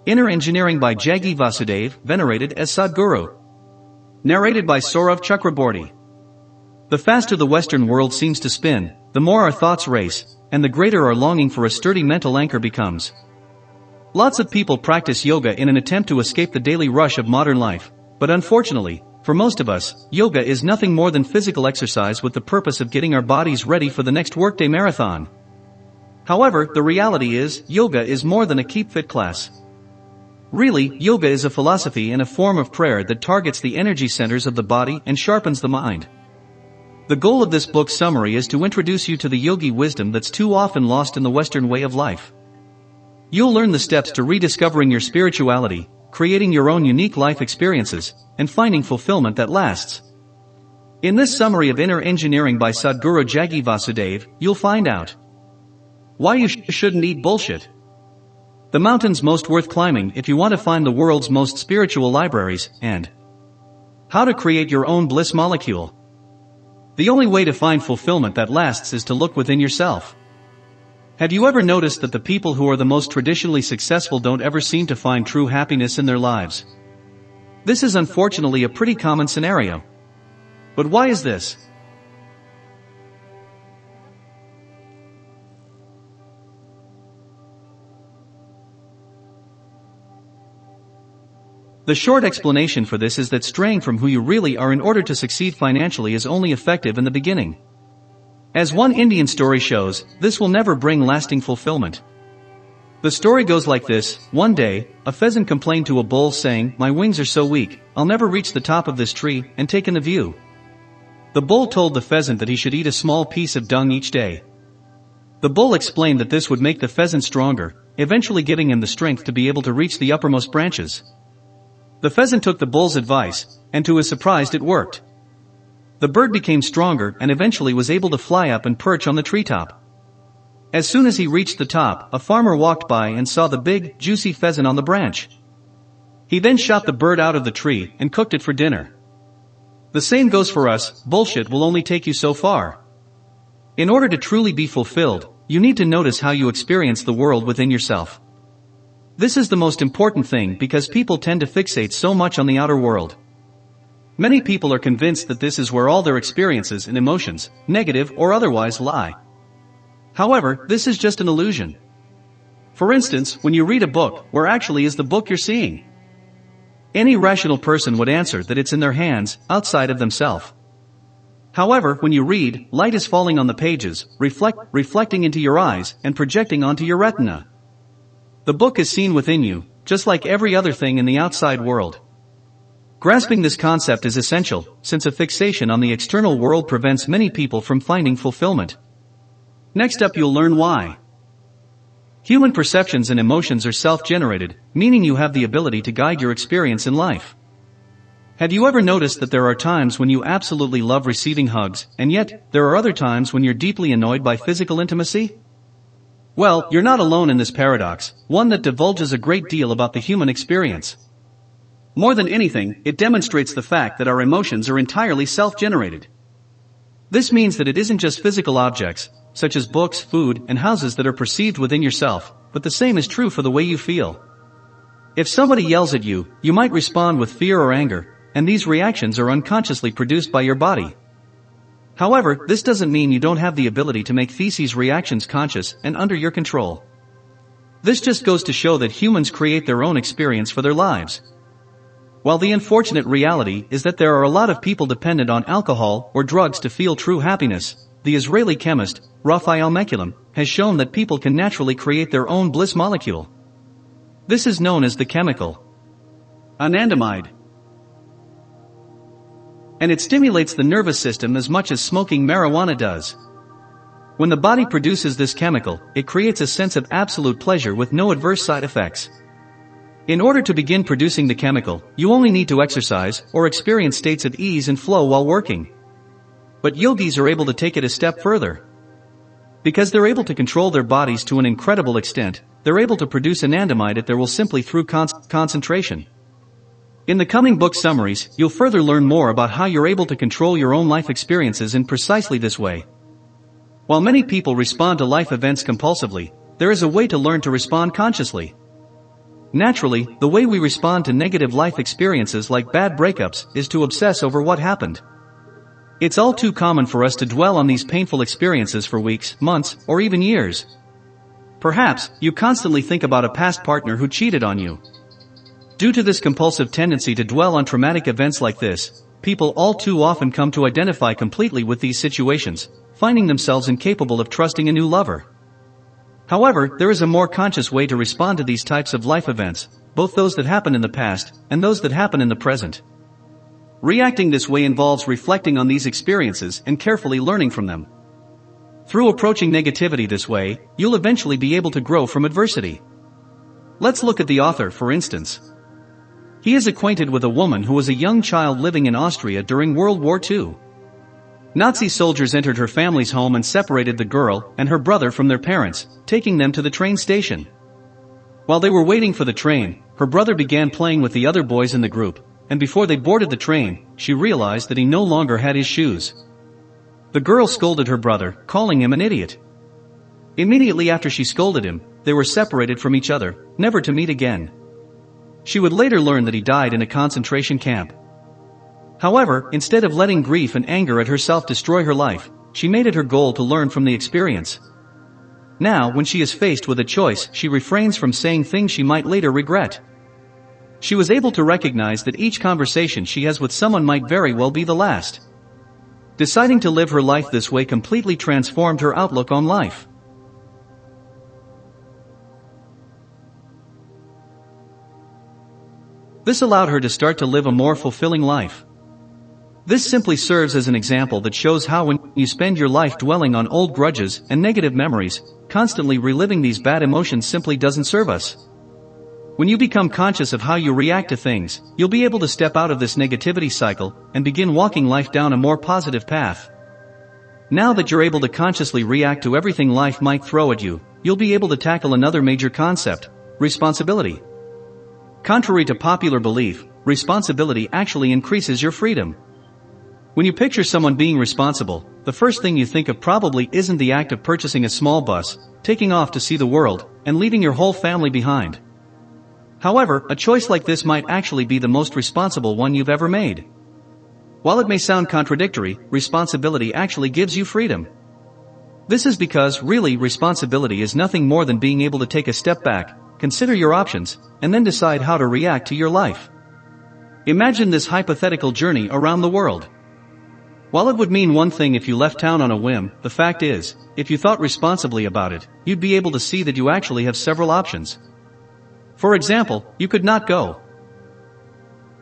Inner Engineering by Jaggi Vasudev, venerated as Sadhguru. Narrated by Saurav Chakraborty. The faster the Western world seems to spin, the more our thoughts race, and the greater our longing for a sturdy mental anchor becomes. Lots of people practice yoga in an attempt to escape the daily rush of modern life, but unfortunately, for most of us, yoga is nothing more than physical exercise with the purpose of getting our bodies ready for the next workday marathon. However, the reality is, yoga is more than a keep fit class. Really, yoga is a philosophy and a form of prayer that targets the energy centers of the body and sharpens the mind. The goal of this book's summary is to introduce you to the yogi wisdom that's too often lost in the Western way of life. You'll learn the steps to rediscovering your spirituality, creating your own unique life experiences, and finding fulfillment that lasts. In this summary of Inner Engineering by Sadhguru Jaggi Vasudev, you'll find out why you shouldn't eat bullshit, the mountains most worth climbing if you want to find the world's most spiritual libraries, and how to create your own bliss molecule. The only way to find fulfillment that lasts is to look within yourself. Have you ever noticed that the people who are the most traditionally successful don't ever seem to find true happiness in their lives? This is unfortunately a pretty common scenario. But why is this? The short explanation for this is that straying from who you really are in order to succeed financially is only effective in the beginning. As one Indian story shows, this will never bring lasting fulfillment. The story goes like this: one day, a pheasant complained to a bull saying, "My wings are so weak, I'll never reach the top of this tree and take in the view." The bull told the pheasant that he should eat a small piece of dung each day. The bull explained that this would make the pheasant stronger, eventually giving him the strength to be able to reach the uppermost branches. The pheasant took the bull's advice, and to his surprise it worked. The bird became stronger and eventually was able to fly up and perch on the treetop. As soon as he reached the top, a farmer walked by and saw the big, juicy pheasant on the branch. He then shot the bird out of the tree and cooked it for dinner. The same goes for us: bullshit will only take you so far. In order to truly be fulfilled, you need to notice how you experience the world within yourself. This is the most important thing because people tend to fixate so much on the outer world. Many people are convinced that this is where all their experiences and emotions, negative or otherwise, lie. However, this is just an illusion. For instance, when you read a book, where actually is the book you're seeing? Any rational person would answer that it's in their hands, outside of themselves. However, when you read, light is falling on the pages, reflecting into your eyes and projecting onto your retina. The book is seen within you, just like every other thing in the outside world. Grasping this concept is essential, since a fixation on the external world prevents many people from finding fulfillment. Next up, you'll learn why. Human perceptions and emotions are self-generated, meaning you have the ability to guide your experience in life. Have you ever noticed that there are times when you absolutely love receiving hugs, and yet, there are other times when you're deeply annoyed by physical intimacy? Well, you're not alone in this paradox, one that divulges a great deal about the human experience. More than anything, it demonstrates the fact that our emotions are entirely self-generated. This means that it isn't just physical objects, such as books, food, and houses that are perceived within yourself, but the same is true for the way you feel. If somebody yells at you, you might respond with fear or anger, and these reactions are unconsciously produced by your body. However, this doesn't mean you don't have the ability to make these reactions conscious and under your control. This just goes to show that humans create their own experience for their lives. While the unfortunate reality is that there are a lot of people dependent on alcohol or drugs to feel true happiness, the Israeli chemist, Raphael Mechoulam, has shown that people can naturally create their own bliss molecule. This is known as the chemical Anandamide. And it stimulates the nervous system as much as smoking marijuana does. When the body produces this chemical, it creates a sense of absolute pleasure with no adverse side effects. In order to begin producing the chemical, you only need to exercise or experience states of ease and flow while working. But yogis are able to take it a step further. Because they're able to control their bodies to an incredible extent, they're able to produce anandamide at their will simply through concentration. In the coming book summaries, you'll further learn more about how you're able to control your own life experiences in precisely this way. While many people respond to life events compulsively, there is a way to learn to respond consciously. Naturally, the way we respond to negative life experiences like bad breakups is to obsess over what happened. It's all too common for us to dwell on these painful experiences for weeks, months, or even years. Perhaps, you constantly think about a past partner who cheated on you. Due to this compulsive tendency to dwell on traumatic events like this, people all too often come to identify completely with these situations, finding themselves incapable of trusting a new lover. However, there is a more conscious way to respond to these types of life events, both those that happen in the past and those that happen in the present. Reacting this way involves reflecting on these experiences and carefully learning from them. Through approaching negativity this way, you'll eventually be able to grow from adversity. Let's look at the author, for instance. He is acquainted with a woman who was a young child living in Austria during World War II. Nazi soldiers entered her family's home and separated the girl and her brother from their parents, taking them to the train station. While they were waiting for the train, her brother began playing with the other boys in the group, and before they boarded the train, she realized that he no longer had his shoes. The girl scolded her brother, calling him an idiot. Immediately after she scolded him, they were separated from each other, never to meet again. She would later learn that he died in a concentration camp. However, instead of letting grief and anger at herself destroy her life, she made it her goal to learn from the experience. Now, when she is faced with a choice, she refrains from saying things she might later regret. She was able to recognize that each conversation she has with someone might very well be the last. Deciding to live her life this way completely transformed her outlook on life. This allowed her to start to live a more fulfilling life. This simply serves as an example that shows how when you spend your life dwelling on old grudges and negative memories, constantly reliving these bad emotions simply doesn't serve us. When you become conscious of how you react to things, you'll be able to step out of this negativity cycle and begin walking life down a more positive path. Now that you're able to consciously react to everything life might throw at you, you'll be able to tackle another major concept: responsibility. Contrary to popular belief, responsibility actually increases your freedom. When you picture someone being responsible, the first thing you think of probably isn't the act of purchasing a small bus, taking off to see the world, and leaving your whole family behind. However, a choice like this might actually be the most responsible one you've ever made. While it may sound contradictory, responsibility actually gives you freedom. This is because, really, responsibility is nothing more than being able to take a step back, consider your options, and then decide how to react to your life. Imagine this hypothetical journey around the world. While it would mean one thing if you left town on a whim, the fact is, if you thought responsibly about it, you'd be able to see that you actually have several options. For example, you could not go.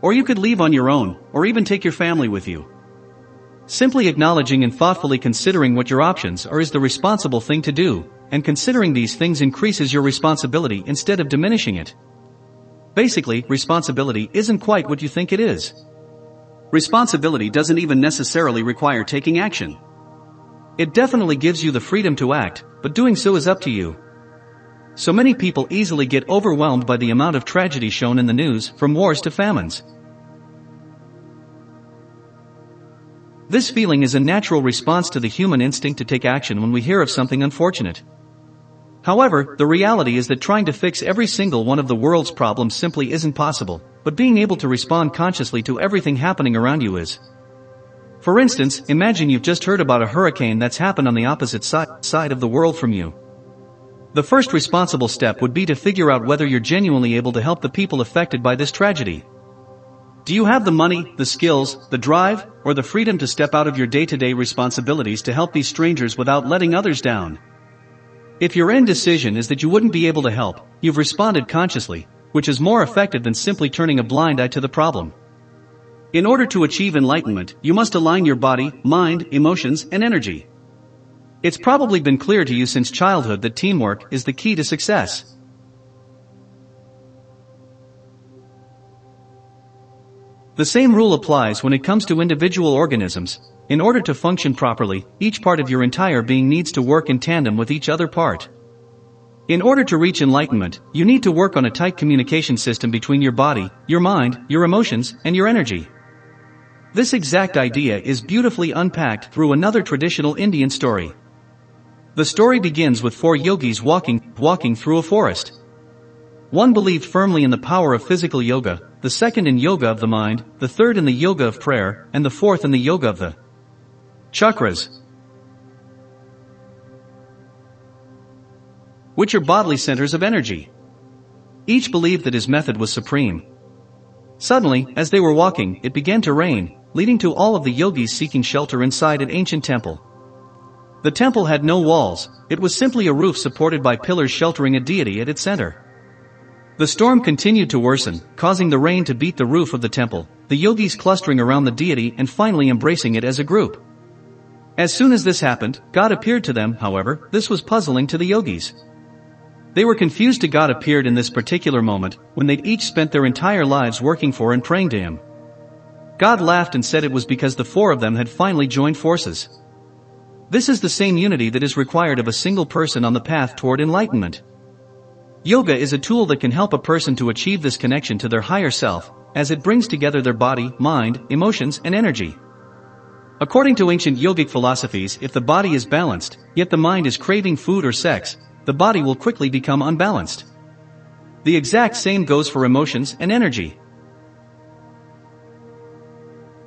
Or you could leave on your own, or even take your family with you. Simply acknowledging and thoughtfully considering what your options are is the responsible thing to do, and considering these things increases your responsibility instead of diminishing it. Basically, responsibility isn't quite what you think it is. Responsibility doesn't even necessarily require taking action. It definitely gives you the freedom to act, but doing so is up to you. So many people easily get overwhelmed by the amount of tragedy shown in the news, from wars to famines. This feeling is a natural response to the human instinct to take action when we hear of something unfortunate. However, the reality is that trying to fix every single one of the world's problems simply isn't possible, but being able to respond consciously to everything happening around you is. For instance, imagine you've just heard about a hurricane that's happened on the opposite side of the world from you. The first responsible step would be to figure out whether you're genuinely able to help the people affected by this tragedy. Do you have the money, the skills, the drive, or the freedom to step out of your day-to-day responsibilities to help these strangers without letting others down? If your indecision is that you wouldn't be able to help, you've responded consciously, which is more effective than simply turning a blind eye to the problem. In order to achieve enlightenment, you must align your body, mind, emotions, and energy. It's probably been clear to you since childhood that teamwork is the key to success. The same rule applies when it comes to individual organisms. In order to function properly, each part of your entire being needs to work in tandem with each other part. In order to reach enlightenment, you need to work on a tight communication system between your body, your mind, your emotions, and your energy. This exact idea is beautifully unpacked through another traditional Indian story. The story begins with four yogis walking through a forest. One believed firmly in the power of physical yoga, the second in yoga of the mind, the third in the yoga of prayer, and the fourth in the yoga of the chakras, which are bodily centers of energy. Each believed that his method was supreme. Suddenly, as they were walking, it began to rain, leading to all of the yogis seeking shelter inside an ancient temple. The temple had no walls, it was simply a roof supported by pillars sheltering a deity at its center. The storm continued to worsen, causing the rain to beat the roof of the temple, the yogis clustering around the deity and finally embracing it as a group. As soon as this happened, God appeared to them. However, this was puzzling to the yogis. They were confused to God appeared in this particular moment, when they'd each spent their entire lives working for and praying to him. God laughed and said it was because the four of them had finally joined forces. This is the same unity that is required of a single person on the path toward enlightenment. Yoga is a tool that can help a person to achieve this connection to their higher self, as it brings together their body, mind, emotions, and energy. According to ancient yogic philosophies, if the body is balanced, yet the mind is craving food or sex, the body will quickly become unbalanced. The exact same goes for emotions and energy.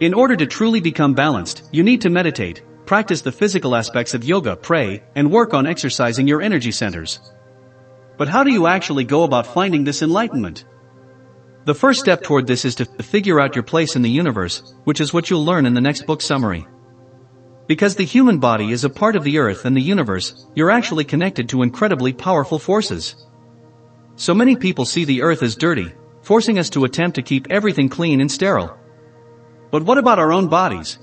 In order to truly become balanced, you need to meditate, practice the physical aspects of yoga, pray, and work on exercising your energy centers. But how do you actually go about finding this enlightenment? The first step toward this is to figure out your place in the universe, which is what you'll learn in the next book summary. Because the human body is a part of the earth and the universe, you're actually connected to incredibly powerful forces. So many people see the earth as dirty, forcing us to attempt to keep everything clean and sterile. But what about our own bodies?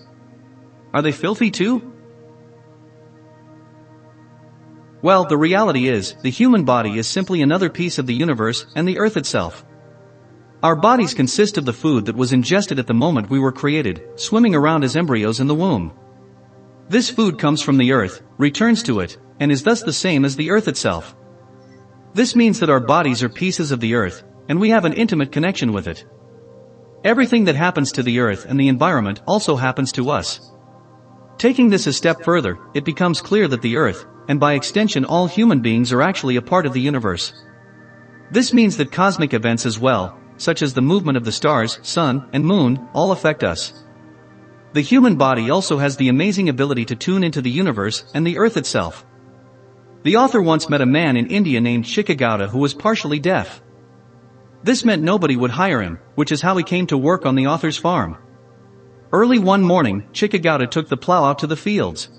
Are they filthy too? Well, the reality is, the human body is simply another piece of the universe and the earth itself. Our bodies consist of the food that was ingested at the moment we were created, swimming around as embryos in the womb. This food comes from the earth, returns to it, and is thus the same as the earth itself. This means that our bodies are pieces of the earth, and we have an intimate connection with it. Everything that happens to the earth and the environment also happens to us. Taking this a step further, it becomes clear that the earth, and by extension all human beings, are actually a part of the universe. This means that cosmic events as well, such as the movement of the stars, sun, and moon, all affect us. The human body also has the amazing ability to tune into the universe and the earth itself. The author once met a man in India named Chikagauda who was partially deaf. This meant nobody would hire him, which is how he came to work on the author's farm. Early one morning, Chikagauda took the plow out to the fields.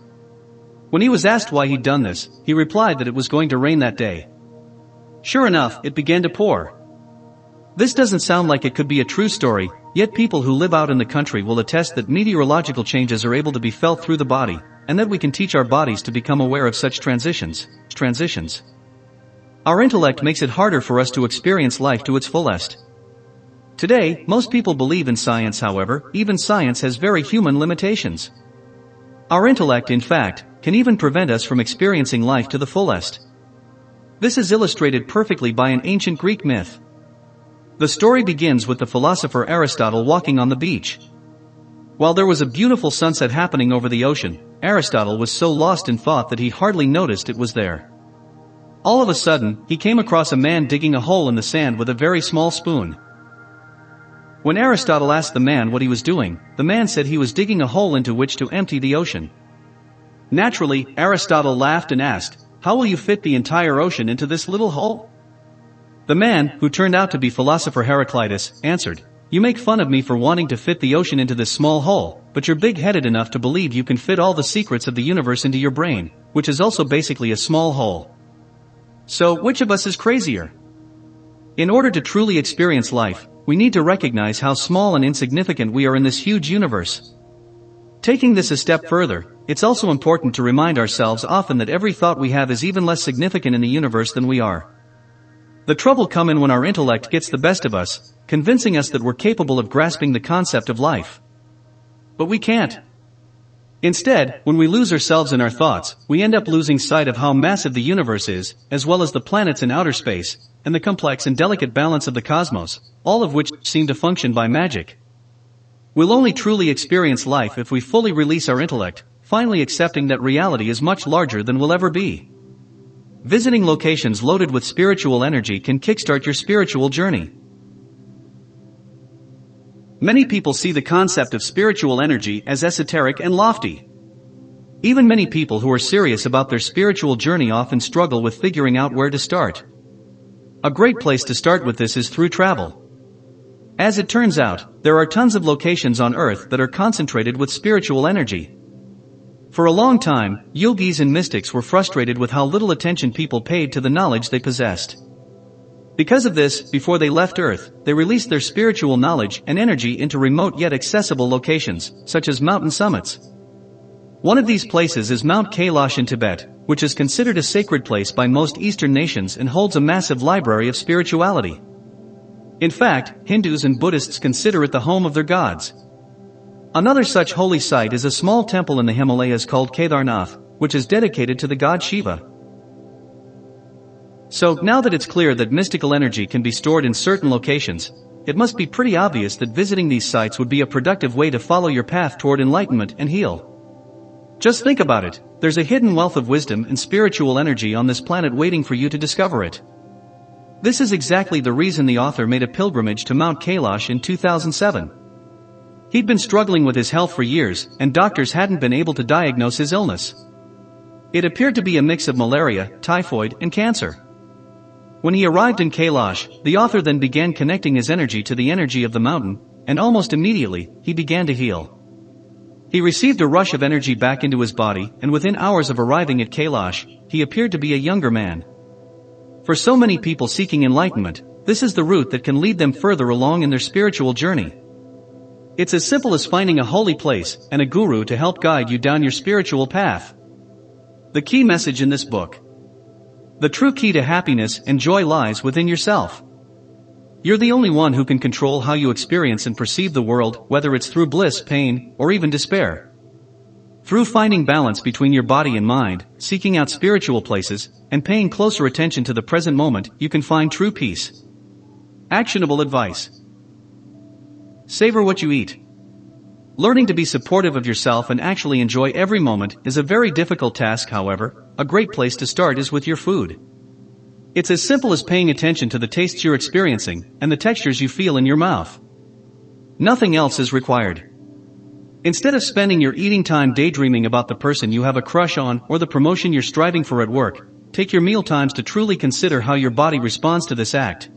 When he was asked why he'd done this, he replied that it was going to rain that day. Sure enough, it began to pour. This doesn't sound like it could be a true story, yet people who live out in the country will attest that meteorological changes are able to be felt through the body, and that we can teach our bodies to become aware of such transitions. Our intellect makes it harder for us to experience life to its fullest. Today, most people believe in science. However, even science has very human limitations. Our intellect, in fact, can even prevent us from experiencing life to the fullest. This is illustrated perfectly by an ancient Greek myth. The story begins with the philosopher Aristotle walking on the beach. While there was a beautiful sunset happening over the ocean, Aristotle was so lost in thought that he hardly noticed it was there. All of a sudden, he came across a man digging a hole in the sand with a very small spoon. When Aristotle asked the man what he was doing, the man said he was digging a hole into which to empty the ocean. Naturally, Aristotle laughed and asked, "How will you fit the entire ocean into this little hole?" The man, who turned out to be philosopher Heraclitus, answered, "You make fun of me for wanting to fit the ocean into this small hole, but you're big-headed enough to believe you can fit all the secrets of the universe into your brain, which is also basically a small hole. So, which of us is crazier?" In order to truly experience life, we need to recognize how small and insignificant we are in this huge universe. Taking this a step further, it's also important to remind ourselves often that every thought we have is even less significant in the universe than we are. The trouble comes in when our intellect gets the best of us, convincing us that we're capable of grasping the concept of life. But we can't. Instead, when we lose ourselves in our thoughts, we end up losing sight of how massive the universe is, as well as the planets in outer space, and the complex and delicate balance of the cosmos, all of which seem to function by magic. We'll only truly experience life if we fully release our intellect, finally accepting that reality is much larger than we'll ever be. visiting locations loaded with spiritual energy can kickstart your spiritual journey. Many people see the concept of spiritual energy as esoteric and lofty. Even many people who are serious about their spiritual journey often struggle with figuring out where to start. A great place to start with this is through travel. As it turns out, there are tons of locations on Earth that are concentrated with spiritual energy. For a long time, yogis and mystics were frustrated with how little attention people paid to the knowledge they possessed. Because of this, before they left Earth, they released their spiritual knowledge and energy into remote yet accessible locations, such as mountain summits. One of these places is Mount Kailash in Tibet, which is considered a sacred place by most Eastern nations and holds a massive library of spirituality. In fact, Hindus and Buddhists consider it the home of their gods. Another such holy site is a small temple in the Himalayas called Kedarnath, which is dedicated to the god Shiva. So, now that it's clear that mystical energy can be stored in certain locations, it must be pretty obvious that visiting these sites would be a productive way to follow your path toward enlightenment and heal. Just think about it, there's a hidden wealth of wisdom and spiritual energy on this planet waiting for you to discover it. This is exactly the reason the author made a pilgrimage to Mount Kailash in 2007. He'd been struggling with his health for years, and doctors hadn't been able to diagnose his illness. It appeared to be a mix of malaria, typhoid, and cancer. When he arrived in Kailash, the author then began connecting his energy to the energy of the mountain, and almost immediately, he began to heal. He received a rush of energy back into his body, and within hours of arriving at Kailash, he appeared to be a younger man. For so many people seeking enlightenment, this is the route that can lead them further along in their spiritual journey. It's as simple as finding a holy place and a guru to help guide you down your spiritual path. The key message in this book. The true key to happiness and joy lies within yourself. You're the only one who can control how you experience and perceive the world, whether it's through bliss, pain, or even despair. Through finding balance between your body and mind, seeking out spiritual places, and paying closer attention to the present moment, you can find true peace. Actionable advice. Savor what you eat. Learning to be supportive of yourself and actually enjoy every moment is a very difficult task. However, a great place to start is with your food. It's as simple as paying attention to the tastes you're experiencing and the textures you feel in your mouth. Nothing else is required. Instead of spending your eating time daydreaming about the person you have a crush on or the promotion you're striving for at work, take your meal times to truly consider how your body responds to this act.